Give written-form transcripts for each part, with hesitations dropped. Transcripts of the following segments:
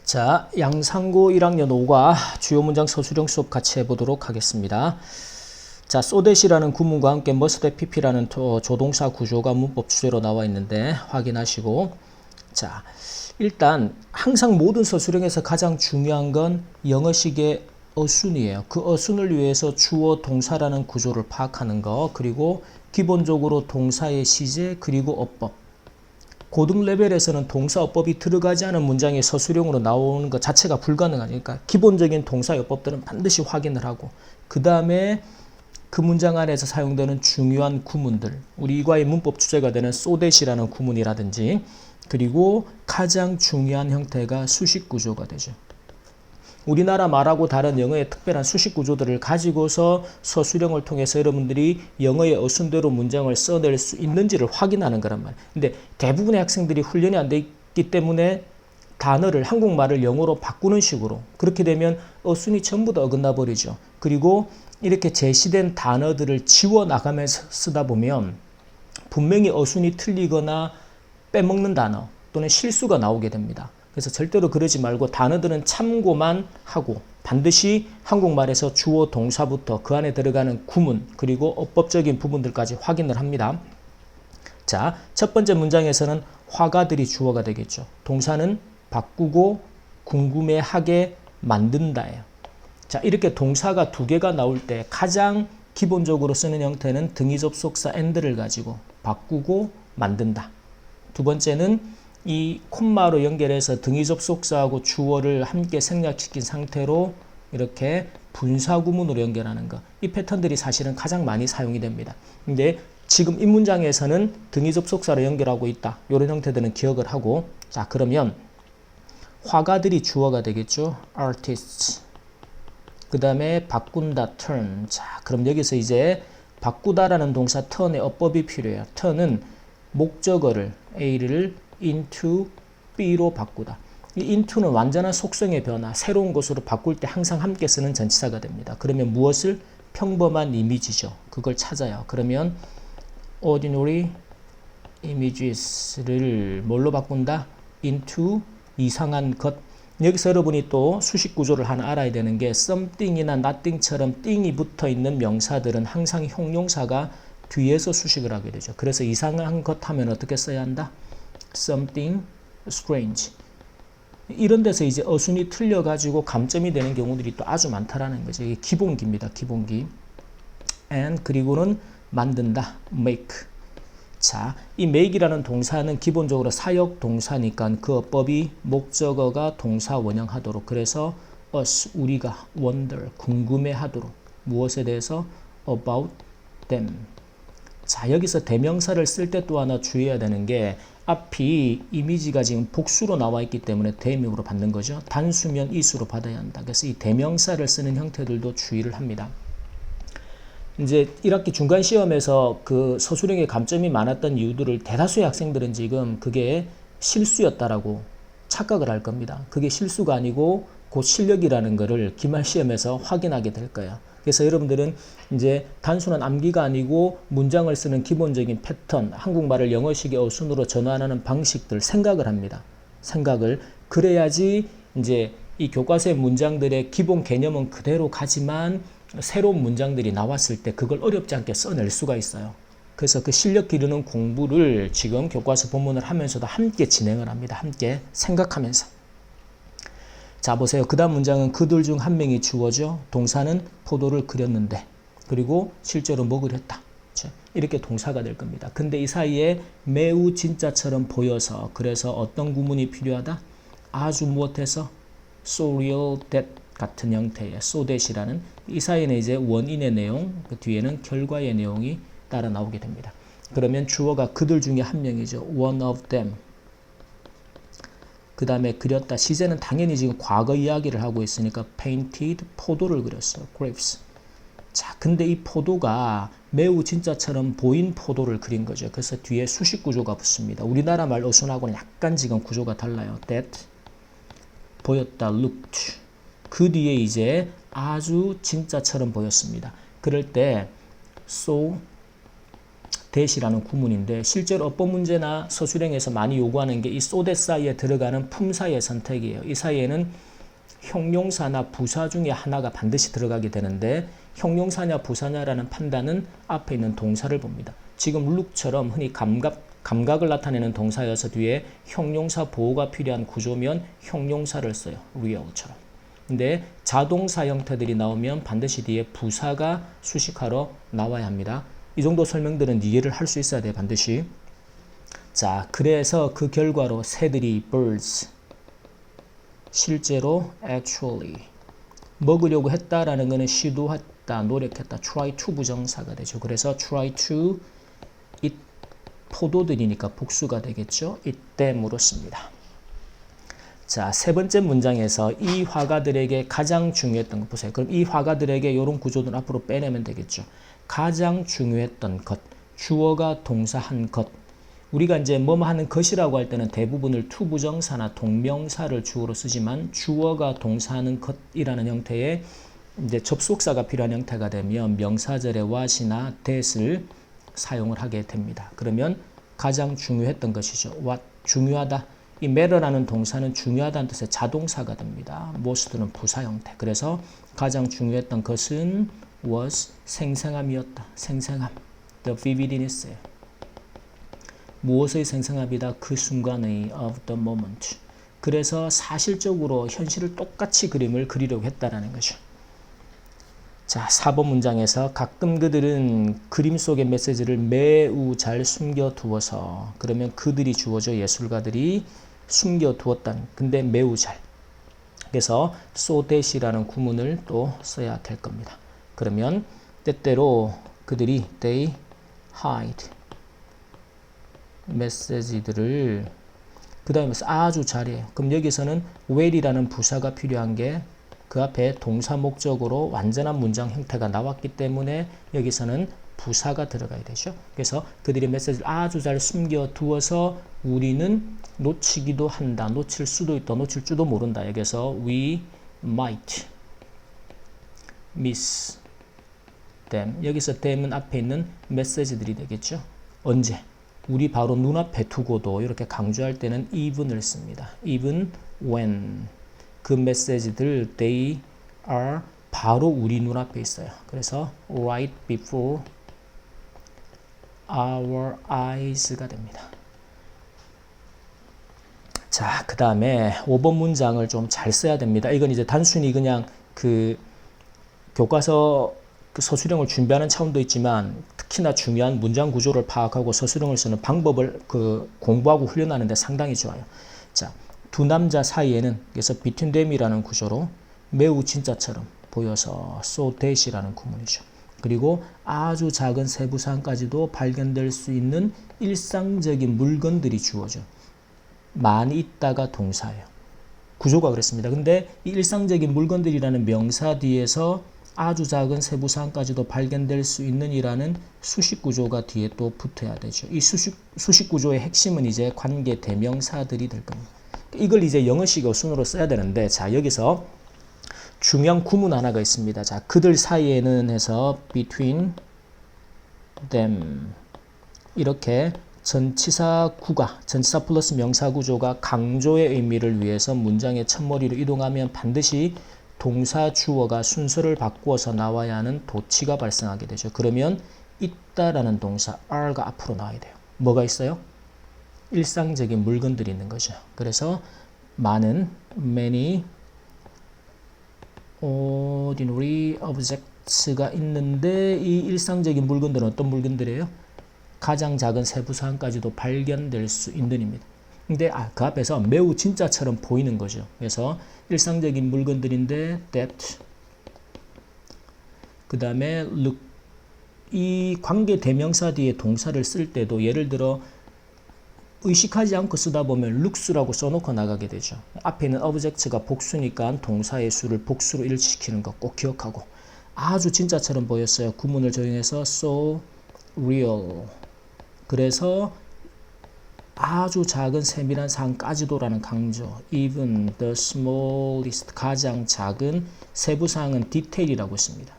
자, 양상고 1학년 5과 주요 문장 서술형 수업 같이 해보도록 하겠습니다. 자, 소댓이라는 구문과 함께 must pp라는 조동사 구조가 문법 주제로 나와 있는데 확인하시고, 자, 일단 항상 모든 서술형에서 가장 중요한 건 영어식의 어순이에요. 그 어순을 위해서 주어 동사라는 구조를 파악하는 거, 그리고 기본적으로 동사의 시제, 그리고 어법. 고등 레벨에서는 동사 어법이 들어가지 않은 문장이 서술형으로 나오는 것 자체가 불가능하니까 기본적인 동사 어법들은 반드시 확인을 하고, 그 다음에 그 문장 안에서 사용되는 중요한 구문들, 우리 이과의 문법 주제가 되는 소댓이라는 구문이라든지, 그리고 가장 중요한 형태가 수식 구조가 되죠. 우리나라 말하고 다른 영어의 특별한 수식 구조들을 가지고서 서술형을 통해서 여러분들이 영어의 어순대로 문장을 써낼 수 있는지를 확인하는 거란 말이에요. 근데 대부분의 학생들이 훈련이 안 돼 있기 때문에 단어를, 한국말을 영어로 바꾸는 식으로, 그렇게 되면 어순이 전부 다 어긋나 버리죠. 그리고 이렇게 제시된 단어들을 지워나가면서 쓰다 보면 분명히 어순이 틀리거나 빼먹는 단어 또는 실수가 나오게 됩니다. 그래서 절대로 그러지 말고 단어들은 참고만 하고 반드시 한국말에서 주어 동사부터 그 안에 들어가는 구문, 그리고 어법적인 부분들까지 확인을 합니다. 자, 첫 번째 문장에서는 화가들이 주어가 되겠죠. 동사는 바꾸고 궁금해하게 만든다예요. 자, 이렇게 동사가 두 개가 나올 때 가장 기본적으로 쓰는 형태는 등위 접속사 and를 가지고 바꾸고 만든다. 두 번째는 이 콤마로 연결해서 등위 접속사하고 주어를 함께 생략시킨 상태로 이렇게 분사구문으로 연결하는 것. 이 패턴들이 사실은 가장 많이 사용이 됩니다. 근데 지금 이 문장에서는 등위 접속사로 연결하고 있다. 이런 형태들은 기억을 하고, 자, 그러면 화가들이 주어가 되겠죠. artists. 그 다음에 바꾼다, turn. 자, 그럼 여기서 이제 바꾸다라는 동사 turn의 어법이 필요해요. turn은 목적어를 A를 into B로 바꾸다. 이 into는 완전한 속성의 변화, 새로운 것으로 바꿀 때 항상 함께 쓰는 전치사가 됩니다. 그러면 무엇을? 평범한 이미지죠. 그걸 찾아요. 그러면 ordinary images를 뭘로 바꾼다? into 이상한 것. 여기서 여러분이 또 수식 구조를 하나 알아야 되는 게 something이나 nothing처럼 띵이 붙어 있는 명사들은 항상 형용사가 뒤에서 수식을 하게 되죠. 그래서 이상한 것 하면 어떻게 써야 한다? something strange. 이런 데서 이제 어순이 틀려가지고 감점이 되는 경우들이 또 아주 많다라는 거죠. 이게 기본기입니다. 기본기. and 그리고는 만든다. make. 자, 이 make이라는 동사는 기본적으로 사역 동사니까 그 어법이 목적어가 동사 원형하도록, 그래서 us, 우리가, wonder, 궁금해하도록, 무엇에 대해서? about them. 자, 여기서 대명사를 쓸 때 또 하나 주의해야 되는 게 앞이 이미지가 지금 복수로 나와 있기 때문에 대명으로 받는 거죠. 단수면 이수로 받아야 한다. 그래서 이 대명사를 쓰는 형태들도 주의를 합니다. 이제 1학기 중간 시험에서 그 서술형의 감점이 많았던 이유들을 대다수의 학생들은 지금 그게 실수였다라고 착각을 할 겁니다. 그게 실수가 아니고 곧 실력이라는 거를 기말 시험에서 확인하게 될 거예요. 그래서 여러분들은 이제 단순한 암기가 아니고 문장을 쓰는 기본적인 패턴, 한국말을 영어식의 어순으로 전환하는 방식들 생각을 합니다. 생각을. 그래야지 이제 이 교과서의 문장들의 기본 개념은 그대로 가지만 새로운 문장들이 나왔을 때 그걸 어렵지 않게 써낼 수가 있어요. 그래서 그 실력 기르는 공부를 지금 교과서 본문을 하면서도 함께 진행을 합니다. 함께 생각하면서. 자, 보세요. 그 다음 문장은 그들 중 한 명이 주어죠. 동사는 포도를 그렸는데, 그리고 실제로 뭐 그렸다. 이렇게 동사가 될 겁니다. 근데 이 사이에 매우 진짜처럼 보여서, 그래서 어떤 구문이 필요하다? 아주 무엇해서? so real that 같은 형태의 so that이라는, 이 사이에는 이제 원인의 내용, 그 뒤에는 결과의 내용이 따라 나오게 됩니다. 그러면 주어가 그들 중에 한 명이죠. one of them. 그 다음에 그렸다. 시제는 당연히 지금 과거 이야기를 하고 있으니까 painted, 포도를 그렸어요. grapes. 자, 근데 이 포도가 매우 진짜처럼 보인 포도를 그린 거죠. 그래서 뒤에 수식 구조가 붙습니다. 우리나라 말 어순하고는 약간 지금 구조가 달라요. that, 보였다, looked. 그 뒤에 이제 아주 진짜처럼 보였습니다. 그럴 때 so that이라는 구문인데 실제로 어법 문제나 서술형에서 많이 요구하는 게 이 so that 사이에 들어가는 품사의 선택이에요. 이 사이에는 형용사나 부사 중에 하나가 반드시 들어가게 되는데 형용사냐 부사냐라는 판단은 앞에 있는 동사를 봅니다. 지금 look처럼 흔히 감각을 나타내는 동사여서 뒤에 형용사 보호가 필요한 구조면 형용사를 써요. real처럼. 근데 자동사 형태들이 나오면 반드시 뒤에 부사가 수식하러 나와야 합니다. 이 정도 설명들은 이해를 할 수 있어야 돼요. 반드시. 자, 그래서 그 결과로 새들이 birds 실제로 actually 먹으려고 했다라는 것은 시도했다, 노력했다, try to 부정사가 되죠. 그래서 try to eat 포도들이니까 복수가 되겠죠. eat them으로 씁니다. 자, 세 번째 문장에서 이 화가들에게 가장 중요했던 것 보세요. 그럼 이 화가들에게 이런 구조들 앞으로 빼내면 되겠죠. 가장 중요했던 것, 주어가 동사한 것. 우리가 이제 뭐뭐 하는 것이라고 할 때는 대부분을 to 부정사나 동명사를 주어로 쓰지만 주어가 동사하는 것이라는 형태의 이제 접속사가 필요한 형태가 되면 명사절의 what이나 that을 사용을 하게 됩니다. 그러면 가장 중요했던 것이죠. what, 중요하다. 이 matter라는 동사는 중요하다는 뜻의 자동사가 됩니다. most는 부사 형태. 그래서 가장 중요했던 것은 was 생생함이었다. 생생함. the vividness예요. 무엇의 생생함이다? 그 순간의 of the moment. 그래서 사실적으로 현실을 똑같이 그림을 그리려고 했다라는 거죠. 자, 4번 문장에서 가끔 그들은 그림 속의 메시지를 매우 잘 숨겨두어서 그러면 그들이 주어져 예술가들이 숨겨두었다는 근데 매우 잘. 그래서 so that이라는 구문을 또 써야 될 겁니다. 그러면 때때로 그들이 they hide 메시지들을 그 다음에 아주 잘해요. 그럼 여기서는 well이라는 부사가 필요한 게 그 앞에 동사 목적으로 완전한 문장 형태가 나왔기 때문에 여기서는 부사가 들어가야 되죠. 그래서 그들이 메시지를 아주 잘 숨겨두어서 우리는 놓치기도 한다. 놓칠 수도 있다. 놓칠 줄도 모른다. 여기서 we might miss them. 여기서 them은 앞에 있는 메시지들이 되겠죠. 언제? 우리 바로 눈앞에 두고도 이렇게 강조할 때는 even을 씁니다. even when 그 메시지들 they are 바로 우리 눈앞에 있어요. 그래서 right before our eyes가 됩니다. 자, 그 다음에 5번 문장을 좀 잘 써야 됩니다. 이건 이제 단순히 그냥 그 교과서 그 서술형을 준비하는 차원도 있지만 특히나 중요한 문장 구조를 파악하고 서술형을 쓰는 방법을 그 공부하고 훈련하는 데 상당히 좋아요. 자, 두 남자 사이에는 그래서 between them이라는 구조로 매우 진짜처럼 보여서 so that이라는 구문이죠. 그리고 아주 작은 세부사항까지도 발견될 수 있는 일상적인 물건들이 주어져. 많이 있다가 동사예요. 구조가 그렇습니다. 근데 이 일상적인 물건들이라는 명사 뒤에서 아주 작은 세부사항까지도 발견될 수 있는 이라는 수식 구조가 뒤에 또 붙어야 되죠. 이 수식 구조의 핵심은 이제 관계 대명사들이 될 겁니다. 이걸 이제 영어식어 순으로 써야 되는데, 자, 여기서 중요한 구문 하나가 있습니다. 자, 그들 사이에는 해서 between them 이렇게 전치사 구가, 전치사 플러스 명사 구조가 강조의 의미를 위해서 문장의 첫머리로 이동하면 반드시 동사 주어가 순서를 바꾸어서 나와야 하는 도치가 발생하게 되죠. 그러면 있다라는 동사 are가 앞으로 나와야 돼요. 뭐가 있어요? 일상적인 물건들이 있는 거죠. 그래서 많은 many ordinary objects가 있는데 이 일상적인 물건들은 어떤 물건들이에요? 가장 작은 세부사항까지도 발견될 수 있는 입니다. 근데 그 앞에서 매우 진짜처럼 보이는 거죠. 그래서 일상적인 물건들인데 that 그 다음에 look 이 관계 대명사 뒤에 동사를 쓸 때도 예를 들어 의식하지 않고 쓰다 보면 looks라고 써놓고 나가게 되죠. 앞에 있는 object가 복수니까 동사의 수를 복수로 일치시키는 거 꼭 기억하고 아주 진짜처럼 보였어요. 구문을 적용해서 so real 그래서 아주 작은 세밀한 사항까지도라는 강조 even the smallest 가장 작은 세부사항은 detail이라고 했습니다.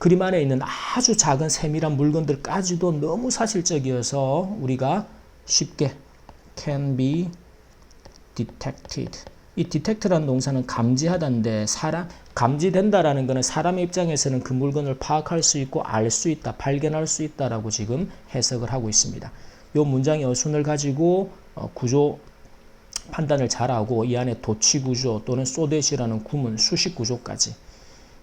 그림 안에 있는 아주 작은 세밀한 물건들까지도 너무 사실적이어서 우리가 쉽게 can be detected. 이 detect라는 동사는 감지하다인데 감지된다라는 것은 사람의 입장에서는 그 물건을 파악할 수 있고 알 수 있다, 발견할 수 있다라고 지금 해석을 하고 있습니다. 이 문장의 어순을 가지고 구조 판단을 잘하고 이 안에 도치 구조 또는 소댓이라는 구문, 수식 구조까지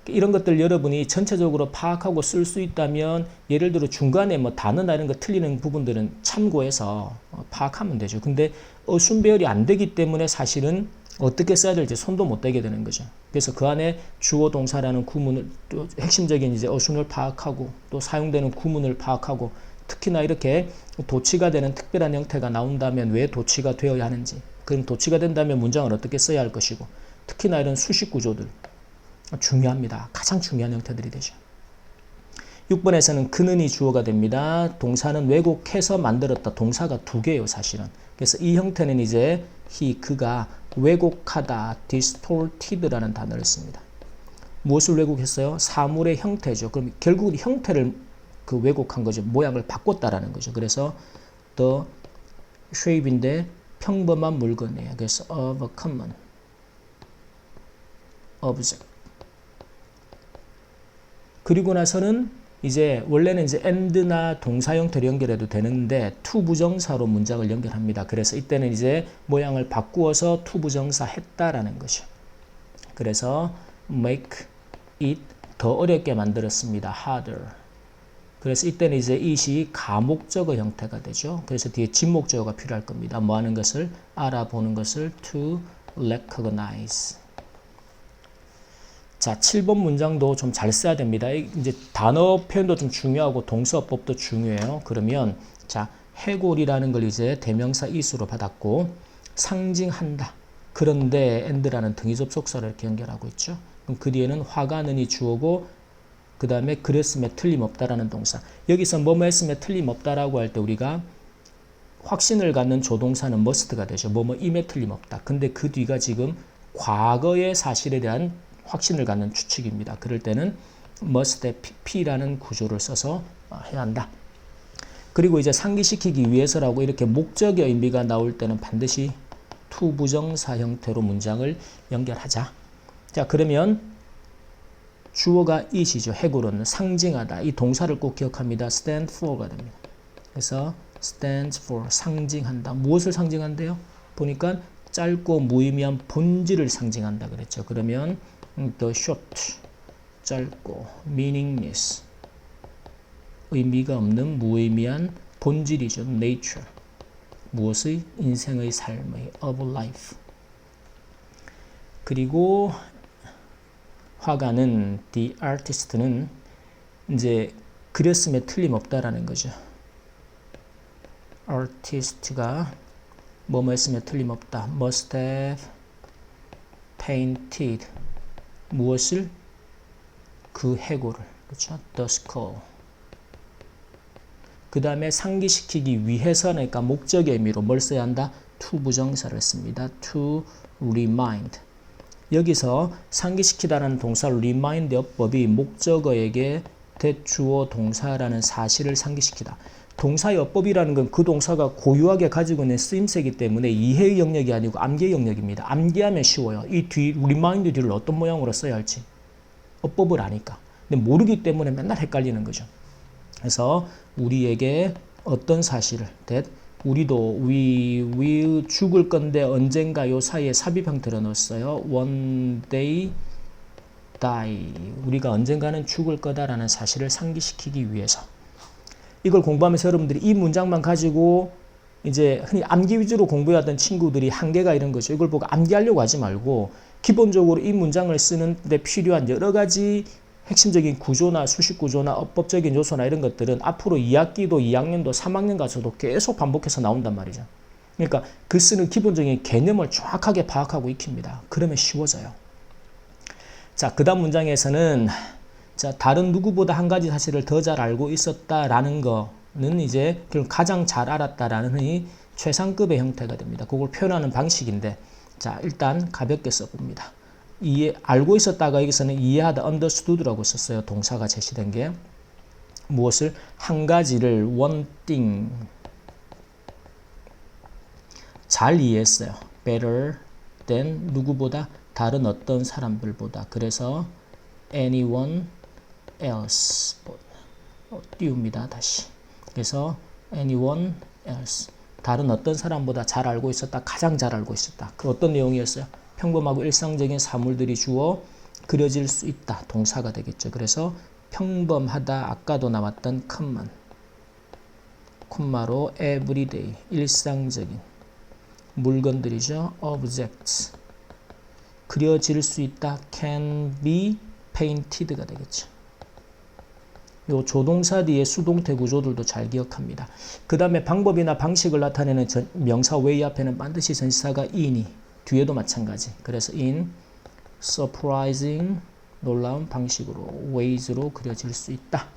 이런 것들 여러분이 전체적으로 파악하고 쓸 수 있다면 예를 들어 중간에 뭐 단어나 이런 거 틀리는 부분들은 참고해서 파악하면 되죠. 근데 어순 배열이 안 되기 때문에 사실은 어떻게 써야 될지 손도 못 대게 되는 거죠. 그래서 그 안에 주어 동사라는 구문을 또 핵심적인 이제 어순을 파악하고 또 사용되는 구문을 파악하고 특히나 이렇게 도치가 되는 특별한 형태가 나온다면 왜 도치가 되어야 하는지, 그럼 도치가 된다면 문장을 어떻게 써야 할 것이고, 특히나 이런 수식 구조들 중요합니다. 가장 중요한 형태들이 되죠. 6번에서는 그는이 주어가 됩니다. 동사는 왜곡해서 만들었다. 동사가 두 개예요, 사실은. 그래서 이 형태는 이제 그가 왜곡하다, distorted라는 단어를 씁니다. 무엇을 왜곡했어요? 사물의 형태죠. 그럼 결국은 형태를 왜곡한 거죠. 모양을 바꿨다라는 거죠. 그래서 the shape인데 평범한 물건이에요. 그래서 of a common object. 그리고 나서는 이제 원래는 이제 and나 동사 형태로 연결해도 되는데 to 부정사로 문장을 연결합니다. 그래서 이때는 이제 모양을 바꾸어서 to 부정사 했다라는 거죠. 그래서 make it 더 어렵게 만들었습니다. harder. 그래서 이때는 이제 it이 가목적어 형태가 되죠. 그래서 뒤에 진목적어가 필요할 겁니다. 뭐 하는 것을 알아보는 것을 to recognize. 자, 7번 문장도 좀 잘 써야 됩니다. 이제 단어 표현도 좀 중요하고 동사법도 중요해요. 그러면 자, 해골이라는 걸 이제 대명사 is로 받았고 상징한다. 그런데 and라는 등위 접속사를 이렇게 연결하고 있죠. 그럼 그 뒤에는 화가 는이 주어고 그 다음에 그랬음에 틀림없다라는 동사. 여기서 뭐뭐 했음에 틀림없다라고 할 때 우리가 확신을 갖는 조동사는 must가 되죠. 뭐뭐임에 틀림없다. 근데 그 뒤가 지금 과거의 사실에 대한 확신을 갖는 추측입니다. 그럴 때는 must에 pp라는 구조를 써서 해야 한다. 그리고 이제 상기시키기 위해서라고 이렇게 목적의 의미가 나올 때는 반드시 to 부정사 형태로 문장을 연결하자. 자, 그러면 주어가 it이죠. 해골은 상징하다. 이 동사를 꼭 기억합니다. stand for가 됩니다. 그래서 stands for 상징한다. 무엇을 상징한대요? 보니까 짧고 무의미한 본질을 상징한다 그랬죠. 그러면 the short, 짧고 meaningless, 의미가 없는 무의미한 본질이죠. nature, 무엇의? 인생의 삶의 of life. 그리고 화가는 the artist는 이제 그렸음에 틀림없다라는 거죠. artist가 뭐뭐 했으면 틀림없다. must have painted 무엇을? 그 해골을. 그렇죠? the skull. 그 다음에 상기시키기 위해서는 그러니까 목적의 의미로 뭘 써야 한다? to 부정사를 씁니다. to remind. 여기서 상기시키다라는 동사 remind 어법이 목적어에게 대주어 동사라는 사실을 상기시키다. 동사의 어법이라는 건 그 동사가 고유하게 가지고 있는 쓰임새이기 때문에 이해의 영역이 아니고 암기의 영역입니다. 암기하면 쉬워요. 이 뒤 remind 뒤를 어떤 모양으로 써야 할지 어법을 아니까. 근데 모르기 때문에 맨날 헷갈리는 거죠. 그래서 우리에게 어떤 사실을 우리도 we will 죽을 건데 언젠가 요 사이에 삽입 형태로 넣었어요. one day die. 우리가 언젠가는 죽을 거다라는 사실을 상기시키기 위해서. 이걸 공부하면서 여러분들이 이 문장만 가지고 이제 흔히 암기 위주로 공부하던 친구들이 한계가 이런 거죠. 이걸 보고 암기하려고 하지 말고 기본적으로 이 문장을 쓰는데 필요한 여러 가지 핵심적인 구조나 수식 구조나 어법적인 요소나 이런 것들은 앞으로 2학기도 2학년도 3학년 가서도 계속 반복해서 나온단 말이죠. 그러니까 그 쓰는 기본적인 개념을 정확하게 파악하고 익힙니다. 그러면 쉬워져요. 자, 그 다음 문장에서는 자, 다른 누구보다 한 가지 사실을 더 잘 알고 있었다라는 거는 이제 가장 잘 알았다라는 이 최상급의 형태가 됩니다. 그걸 표현하는 방식인데 자, 일단 가볍게 써봅니다. 알고 있었다가 여기서는 이해하다 understood라고 썼어요. 동사가 제시된 게 무엇을 한 가지를 one thing 잘 이해했어요. better than 누구보다 다른 어떤 사람들보다. 그래서 anyone else 띄웁니다. 다시. 그래서 anyone else 다른 어떤 사람보다 잘 알고 있었다. 가장 잘 알고 있었다. 그 어떤 내용이었어요? 평범하고 일상적인 사물들이 주어 그려질 수 있다. 동사가 되겠죠. 그래서 평범하다. 아까도 나왔던 common 콤마로 everyday 일상적인 물건들이죠. objects 그려질 수 있다. can be painted가 되겠죠. 요 조동사 뒤에 수동태 구조들도 잘 기억합니다. 그 다음에 방법이나 방식을 나타내는 명사 way 앞에는 반드시 전치사가 in이 뒤에도 마찬가지. 그래서 in surprising 놀라운 방식으로 ways로 그려질 수 있다.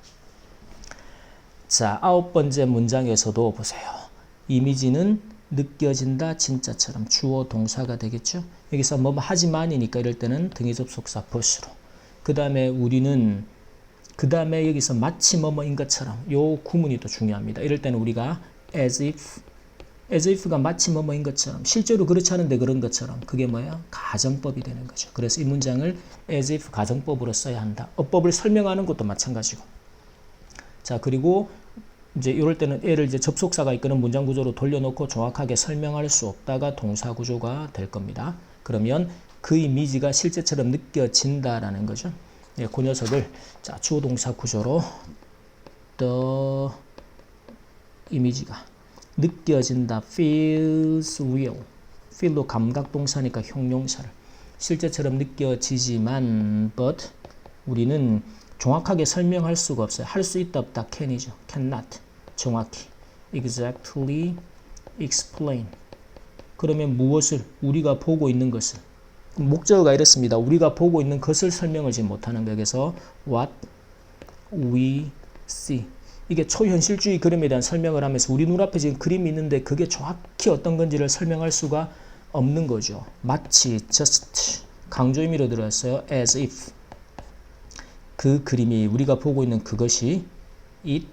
자, 9번째 문장에서도 보세요. 이미지는 느껴진다 진짜처럼 주어 동사가 되겠죠. 여기서 뭐 하지만이니까 이럴 때는 등의 접속사 벗으로. 그 다음에 우리는 그 다음에 여기서 마치 뭐뭐인 것처럼 요 구문이 또 중요합니다. 이럴 때는 우리가 as if가 마치 뭐뭐인 것처럼 실제로 그렇지 않은데 그런 것처럼 그게 뭐예요? 가정법이 되는 거죠. 그래서 이 문장을 as if 가정법으로 써야 한다. 어법을 설명하는 것도 마찬가지고. 자, 그리고 이제 이럴 때는 얘를 이제 접속사가 이끄는 문장 구조로 돌려놓고 정확하게 설명할 수 없다가 동사 구조가 될 겁니다. 그러면 그 이미지가 실제처럼 느껴진다라는 거죠. 예, 그 녀석을 자, 주어 동사 구조로 the 이미지가 느껴진다 feels real feel도 감각 동사니까 형용사를 실제처럼 느껴지지만 but 우리는 정확하게 설명할 수가 없어요. 할 수 있다 없다 can이죠. cannot 정확히 exactly explain 그러면 무엇을 우리가 보고 있는 것을 목적어가 이렇습니다. 우리가 보고 있는 것을 설명을 지금 못하는 거예요. 그래서 what we see 이게 초현실주의 그림에 대한 설명을 하면서 우리 눈앞에 지금 그림이 있는데 그게 정확히 어떤 건지를 설명할 수가 없는 거죠. 마치 just 강조 의미로 들어왔어요. as if 그 그림이 우리가 보고 있는 그것이 it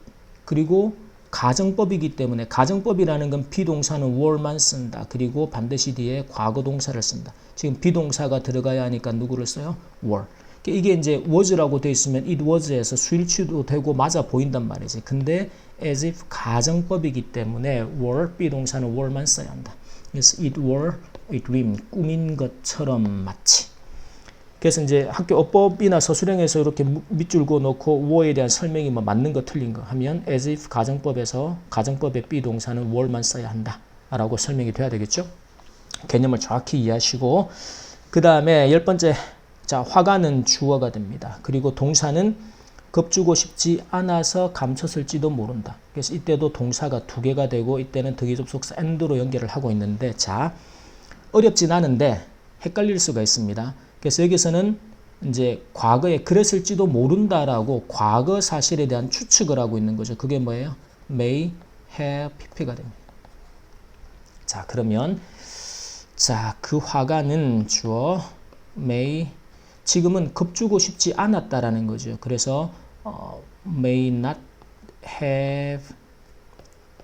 그리고 가정법이기 때문에 가정법이라는 건 비동사는 were만 쓴다. 그리고 반드시 뒤에 과거 동사를 쓴다. 지금 비동사가 들어가야 하니까 누구를 써요? were. 이게 이제 was라고 되어 있으면 it was에서 수일치도 되고 맞아 보인단 말이지. 근데 as if 가정법이기 때문에 were 비동사는 were만 써야 한다. 그래서 it were a dream 꿈인 것처럼 마치. 그래서 이제 학교 어법이나 서술형에서 이렇게 밑줄 그어 놓고 were에 대한 설명이 뭐 맞는 거 틀린 거 하면 as if 가정법에서 가정법의 비동사는 were만 써야 한다 라고 설명이 돼야 되겠죠. 개념을 정확히 이해하시고 그 다음에 10번째 자 화가는 주어가 됩니다. 그리고 동사는 겁주고 싶지 않아서 감췄을지도 모른다. 그래서 이때도 동사가 두 개가 되고 이때는 득의접속사 and로 연결을 하고 있는데 자 어렵진 않은데 헷갈릴 수가 있습니다. 그래서 여기서는 이제 과거에 그랬을지도 모른다라고 과거 사실에 대한 추측을 하고 있는 거죠. 그게 뭐예요? may have pp가 됩니다. 자 그러면 자 그 화가는 주어 may 지금은 겁주고 싶지 않았다라는 거죠. 그래서 may not have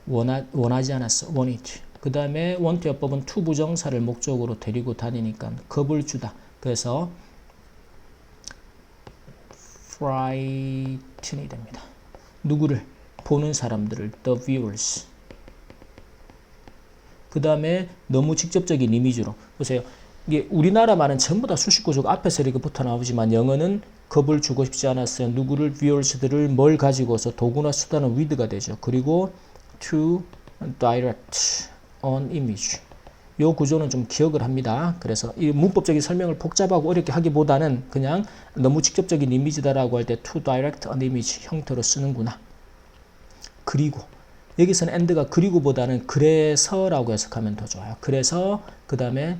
원하지 않았어. want. 그 다음에 want 어법은 to 부정사를 목적으로 데리고 다니니까 겁을 주다. 그래서 frighten이 됩니다. 누구를? 보는 사람들을 the viewers. 그 다음에 너무 직접적인 이미지로 보세요. 이게 우리나라 말은 전부 다 수식 구조가 앞에서 이렇게 붙어 나오지만 영어는 겁을 주고 싶지 않았어요. 누구를 viewers들을 뭘 가지고서 도구나 수단은 with가 되죠. 그리고 to direct on image. 이 구조는 좀 기억을 합니다. 그래서 이 문법적인 설명을 복잡하고 어렵게 하기보다는 그냥 너무 직접적인 이미지다라고 할 때 to direct on image 형태로 쓰는구나. 그리고 여기서는 and가 그리고보다는 그래서라고 해석하면 더 좋아요. 그래서 그 다음에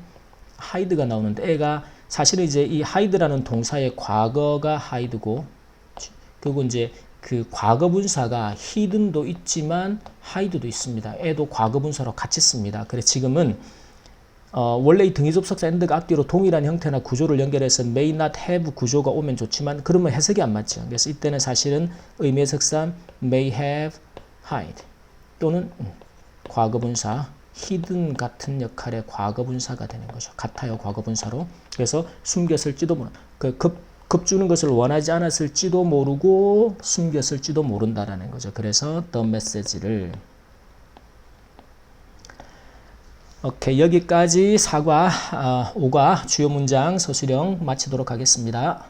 hide가 나오는데 애가 사실은 이제 이 hide라는 동사의 과거가 hide고 그리고 이제 그 과거 분사가 hidden도 있지만 hide도 있습니다. 애도 과거 분사로 같이 씁니다. 그래서 지금은 원래 이 등위접속사 and가 앞뒤로 동일한 형태나 구조를 연결해서 may not have 구조가 오면 좋지만 그러면 해석이 안 맞죠. 그래서 이때는 사실은 의미해석상 may have hide 또는 과거분사 hidden 같은 역할의 과거분사가 되는 거죠. 같아요. 과거분사로. 그래서 숨겼을지도 모르는 급주는 것을 원하지 않았을지도 모르고 숨겼을지도 모른다라는 거죠. 그래서 the message를 오케이, 여기까지 4과 5과 주요 문장 서술형 마치도록 하겠습니다.